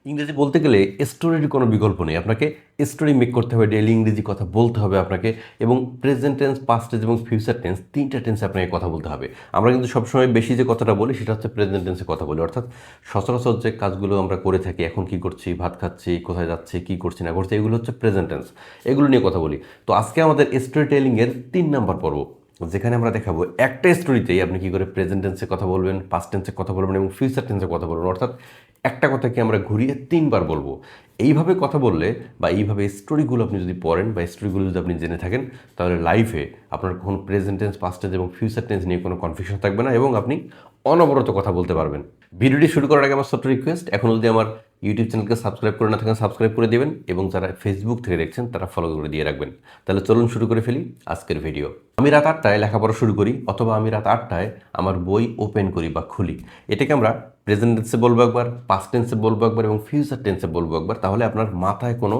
ইংরেজি বলতে গেলে স্টোরির কোনো বিকল্প নেই। আপনাকে স্টোরি মেক করতে হবে, ডেইলি ইংরেজি কথা বলতে হবে আপনাকে, এবং প্রেজেন্ট টেন্স, পাস্ট টেন্স এবং ফিউচার টেন্স, তিনটা টেন্সে আপনাকে কথা বলতে হবে। আমরা কিন্তু সবসময় বেশি যে কথাটা বলি সেটা হচ্ছে প্রেজেন্ট টেন্সে কথা বলি, অর্থাৎ সচরাচর যে কাজগুলো আমরা করে থাকি, এখন কি করছি, ভাত খাচ্ছি, কোথায় যাচ্ছি, কি করছি না করছি, এগুলো হচ্ছে প্রেজেন্ট টেন্স, এগুলো নিয়ে কথা বলি। তো আজকে আমাদের স্টোরি টেলিংয়ের 3 নম্বর পর্ব, যেখানে আমরা দেখাবো একটা স্টোরিতেই আপনি কী করে প্রেজেন্ট টেন্সে কথা বলবেন, পাস্ট টেন্সে কথা বলবেন এবং ফিউচার টেন্সে কথা বলবেন, অর্থাৎ একটা কথাকে আমরা ঘুরিয়ে 3বার বলবো। এইভাবে কথা বললে বা এইভাবে স্টোরিগুলো আপনি যদি পড়েন বা স্টোরিগুলো যদি আপনি জেনে থাকেন, তাহলে লাইফে আপনার কখনো প্রেজেন্ট টেন্স, পাস্ট টেন্স এবং ফিউচার টেন্স নিয়ে কোনো কনফিউশন থাকবে না এবং আপনি অনবরত কথা বলতে পারবেন। ভিডিওটি শুরু করার আগে আমার ছোট্ট রিকোয়েস্ট, এখন যদি আমার ইউটিউব চ্যানেলকে সাবস্ক্রাইব করে না থাকেন সাবস্ক্রাইব করে দেবেন, এবং যারা ফেসবুক থেকে দেখছেন তারা ফলো করে দিয়ে রাখবেন। তাহলে চলুন শুরু করে ফেলি আজকের ভিডিও। আমি রাত 8টায় লেখাপড়া শুরু করি, অথবা আমি রাত 8টায় আমার বই ওপেন করি বা খুলি। এটাকে আমরা প্রেজেন্ট টেন্সে বলবো একবার, পাস্ট টেন্সে বলবো একবার এবং ফিউচার টেন্সে বলবো একবার। তাহলে আপনার মাথায় কোনো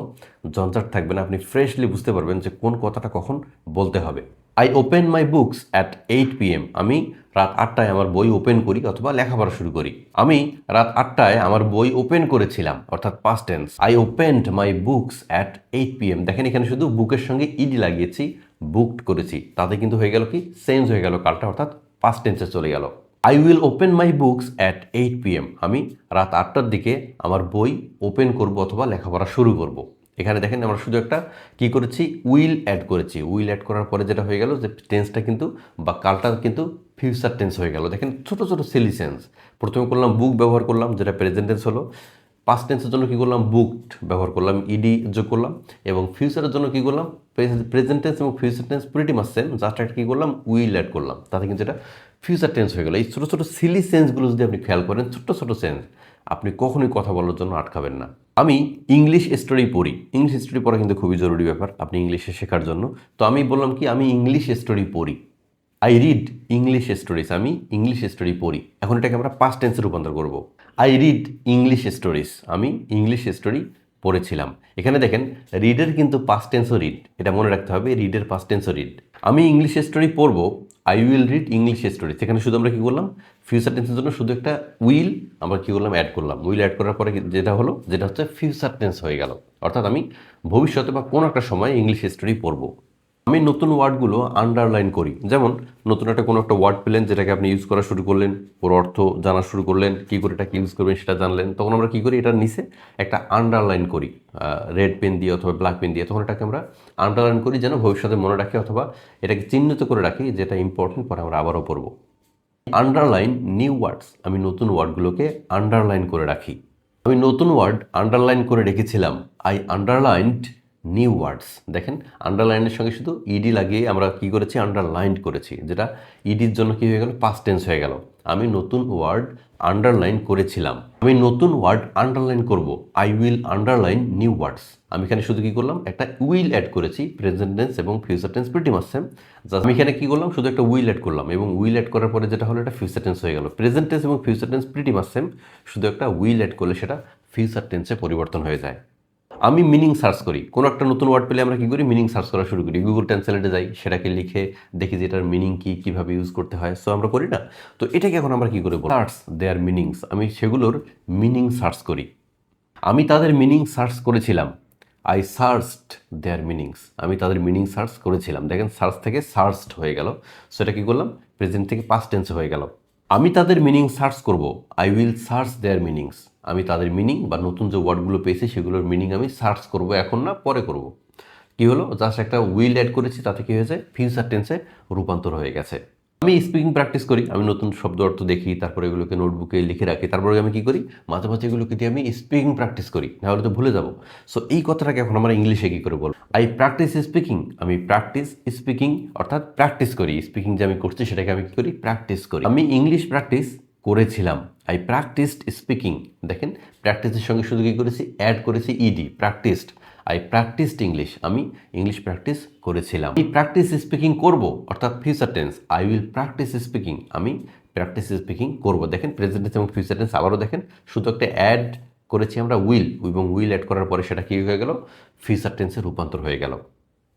ঝঞ্ঝাট থাকবে না, আপনি ফ্রেশলি বুঝতে পারবেন যে কোন কথাটা কখন বলতে হবে। I open my books at 8 PM। আমি রাত 8টায় আমার বই ওপেন করি অথবা লেখাপড়া শুরু করি। আমি রাত 8টায় আমার বই ওপেন করেছিলাম, অর্থাৎ past tense. I opened my books at 8 PM। দেখেন এখানে শুধু বুকের সঙ্গে ইডি লাগিয়েছি, বুকড করেছি, তাতে কিন্তু হয়ে গেল কি, চেঞ্জ হয়ে গেল কালটা, অর্থাৎ পাস্ট টেন্সে চলে গেল। I will open my books at 8 PM। আমি রাত 8টার দিকে আমার বই ওপেন করব অথবা লেখাপড়া শুরু করব। এখানে দেখেন আমরা শুধু একটা কি করেছি, উইল অ্যাড করেছি। উইল অ্যাড করার পরে যেটা হয়ে গেল যে টেন্সটা কিন্তু বা কালটা কিন্তু ফিউচার টেন্স হয়ে গেল। দেখেন ছোটো ছোটো সিলি সেন্স। প্রথমে করলাম বুক ব্যবহার করলাম, যেটা প্রেজেন্ট টেন্স হলো। পাস্ট টেন্সের জন্য কী করলাম, বুকড ব্যবহার করলাম, ইডি যোগ করলাম। এবং ফিউচারের জন্য কী করলাম, প্রেজেন্ট টেন্স এবং future tense pretty much same, just একটা কী করলাম, উইল অ্যাড করলাম, তাতে কিন্তু এটা ফিউচার টেন্স হয়ে গেল। এই ছোটো ছোটো সিলি সেন্সগুলো যদি আপনি খেয়াল করেন, ছোট্ট ছোটো সেন্স, আপনি কখনোই কথা বলার জন্য আটকাবেন না। আমি ইংলিশ স্টোরি পড়ি। ইংলিশ স্টোরি পড়া কিন্তু খুবই জরুরি ব্যাপার আপনি ইংলিশে শেখার জন্য। তো আমি বললাম কি, আমি ইংলিশ স্টোরি পড়ি। I read English stories. আমি ইংলিশ স্টোরি পড়ি। এখন এটাকে আমরা পাস্ট টেন্সে রূপান্তর করব। I read English stories. আমি ইংলিশ স্টোরি পড়েছিলাম। এখানে দেখেন রিডের কিন্তু পাস্ট টেন্সও রিড, এটা মনে রাখতে হবে, রিডের পাস্ট টেন্সও রিড। আমি ইংলিশ স্টোরি পড়বো, I will read English story. সেখানে শুধু আমরা কী করলাম, ফিউচার টেন্সের জন্য শুধু একটা উইল আমরা কী করলাম, অ্যাড করলাম। উইল অ্যাড করার পরে যেটা হলো, যেটা হচ্ছে ফিউচার টেন্স হয়ে গেল, অর্থাৎ আমি ভবিষ্যতে বা কোনো একটা সময় ইংলিশ স্টোরি পড়বো। আমি নতুন ওয়ার্ডগুলো আন্ডারলাইন করি। যেমন নতুন কোনো একটা ওয়ার্ড পেলেন, যেটাকে আপনি ইউজ করা শুরু করলেন, ওর অর্থ জানা শুরু করলেন, কী করে এটাকে ইউজ করবেন সেটা জানলেন, তখন আমরা কী করি, এটার নিচে একটা আন্ডারলাইন করি রেড পেন দিয়ে অথবা ব্ল্যাক পেন দিয়ে। তখন এটাকে আমরা আন্ডারলাইন করি যেন ভবিষ্যতে মনে রাখি, অথবা এটাকে চিহ্নিত করে রাখি যেটা ইম্পর্টেন্ট, পরে আমরা আবারও পড়ব। Underline new words. আমি নতুন ওয়ার্ডগুলোকে আন্ডারলাইন করে রাখি। আমি নতুন ওয়ার্ড আন্ডারলাইন করে রেখেছিলাম। I underlined new words. দেখেন আন্ডারলাইনের সঙ্গে শুধু ইডি লাগিয়ে আমরা কি করেছি, আন্ডারলাইন করেছি, যেটা ইডির জন্য কি হয়ে গেল, পাস্ট টেন্স হয়ে গেল। আমি নতুন ওয়ার্ড আন্ডারলাইন করেছিলাম। আমি নতুন ওয়ার্ড আন্ডারলাইন করব। I will underline new words. আমি এখানে শুধু কি করলাম, একটা উইল অ্যাড করেছি। প্রেজেন্ট টেন্স এবং future tense pretty much same, just আমি এখানে কি করলাম, শুধু একটা উইল অ্যাড করলাম, এবং উইল অ্যাড করার পরে যেটা হলো, এটা ফিউচার টেন্স হয়ে গেল। প্রেজেন্ট টেন্স এবং future tense pretty much same, শুধু একটা উইল অ্যাড করলে সেটা ফিউচার টেন্সে পরিবর্তন হয়ে যায়। আমি মিনিং সার্চ করি। কোনো একটা নতুন ওয়ার্ড পেলে আমরা কী করি, মিনিং সার্চ করা শুরু করি। গুগল ট্রান্সলেটে যাই, সেটাকে লিখে দেখি যে এটার মিনিং কী, কীভাবে ইউজ করতে হয়। সো আমরা করি না, তো এটাকে এখন আমরা কী করে বলি, সার্চ দেয়ার মিনিংস। আমি সেগুলোর মিনিং সার্চ করি। আমি তাদের মিনিং সার্চ করেছিলাম। I searched their meanings. আমি তাদের মিনিং সার্চ করেছিলাম। দেখেন সার্চ থেকে সার্চড হয়ে গেল, সেটা কী করলাম, প্রেজেন্ট থেকে পাস্ট টেন্সে হয়ে গেল। আমি তাদের মিনিং সার্চ করব। I will search their meanings. আমি তাদের মিনিং বা নতুন যে ওয়ার্ডগুলো পেয়েছি সেগুলোর মিনিং আমি সার্চ করব, এখন না, পরে করব। কী হলো, জাস্ট একটা উইল অ্যাড করেছি, তাতে কী হয়েছে, ফিউচার টেন্সে রূপান্তর হয়ে গেছে। আমি স্পিকিং প্র্যাকটিস করি। আমি নতুন শব্দ অর্থ দেখি, তারপরে এগুলোকে নোটবুকে লিখে রাখি, তারপরে আমি কী করি, মাঝে মাঝে এগুলোকে দিয়ে আমি স্পিকিং প্র্যাকটিস করি, নাহলে তো ভুলে যাব। সো এই কথাটাকে এখন আমরা ইংলিশে কী করে বলবো, আই প্র্যাকটিস স্পিকিং। আমি প্র্যাকটিস স্পিকিং, অর্থাৎ প্র্যাকটিস করি। স্পিকিং যে আমি করছি সেটাকে আমি কী করি, প্র্যাকটিস করি। আমি ইংলিশ প্র্যাকটিস করেছিলাম। I practised speaking. দেখেন প্র্যাকটিসের সঙ্গে শুধু কী করেছি, অ্যাড করেছি E D, practised. I practised English. আমি ইংলিশ প্র্যাকটিস করেছিলাম। আমি প্র্যাকটিস স্পিকিং করব, অর্থাৎ future tense. I will practise speaking. আমি প্র্যাকটিস স্পিকিং করব। দেখেন প্রেজেন্ট টেন্স এবং ফিউচার টেন্স আবারও দেখেন, শুধু একটা অ্যাড করেছি আমরা উইল, এবং উইল অ্যাড করার পরে সেটা কী হয়ে গেল, ফিউচার টেন্সে রূপান্তর হয়ে গেল।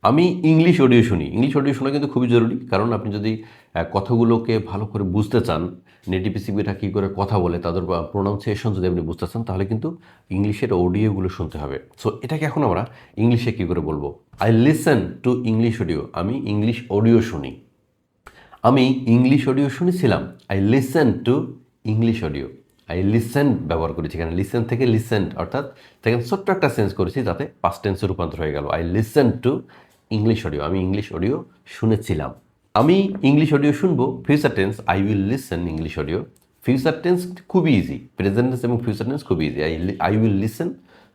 আমি ইংলিশ অডিও শুনি। ইংলিশ অডিও শোনা কিন্তু খুবই জরুরি, কারণ আপনি যদি কথাগুলোকে ভালো করে বুঝতে চান, নেটিভ স্পিকাররা কী করে কথা বলে, তাদের প্রোনাউন্সিয়েশন যদি আপনি বুঝতে চান তাহলে কিন্তু ইংলিশের অডিওগুলো শুনতে হবে। সো এটাকে এখন আমরা ইংলিশে কী করে বলবো? I listen to English audio, আমি ইংলিশ অডিও শুনি। আমি ইংলিশ অডিও শুনেছিলাম, I listen to English audio. I listen ব্যবহার করেছি, এখানে লিসেন থেকে লিসেন্ট, অর্থাৎ সেখানে ছোট্ট একটা চেঞ্জ করেছি যাতে পাস্ট টেন্সে রূপান্তর হয়ে গেল। I listen to English audio, আমি ইংলিশ অডিও শুনেছিলাম। আমি ইংলিশ অডিও শুনবো, future tense I will listen English audio. Future tense খুবই ইজি, প্রেজেন্ট টেন্স এবং ফিউচার টেন্স খুবই easy. I will listen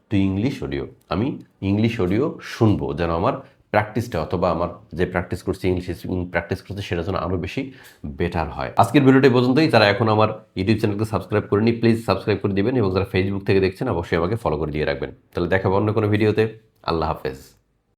to English audio, আমি ইংলিশ অডিও শুনবো যেন আমার প্র্যাকটিসটা, অথবা আমার যে প্র্যাকটিস করছি ইংলিশ প্র্যাকটিস করছি সেটা যেন আরও বেশি বেটার হয়। আজকের ভিডিওটি পর্যন্তই। যারা এখন আমার ইউটিউব চ্যানেলকে সাবস্ক্রাইব করেনি প্লিজ সাবস্ক্রাইব করে দিবেন, এবং যারা ফেসবুক থেকে দেখছেন অবশ্যই আমাকে ফলো করে দিয়ে রাখবেন। তাহলে দেখাবো অন্য কোনো ভিডিওতে। আল্লাহ হাফেজ।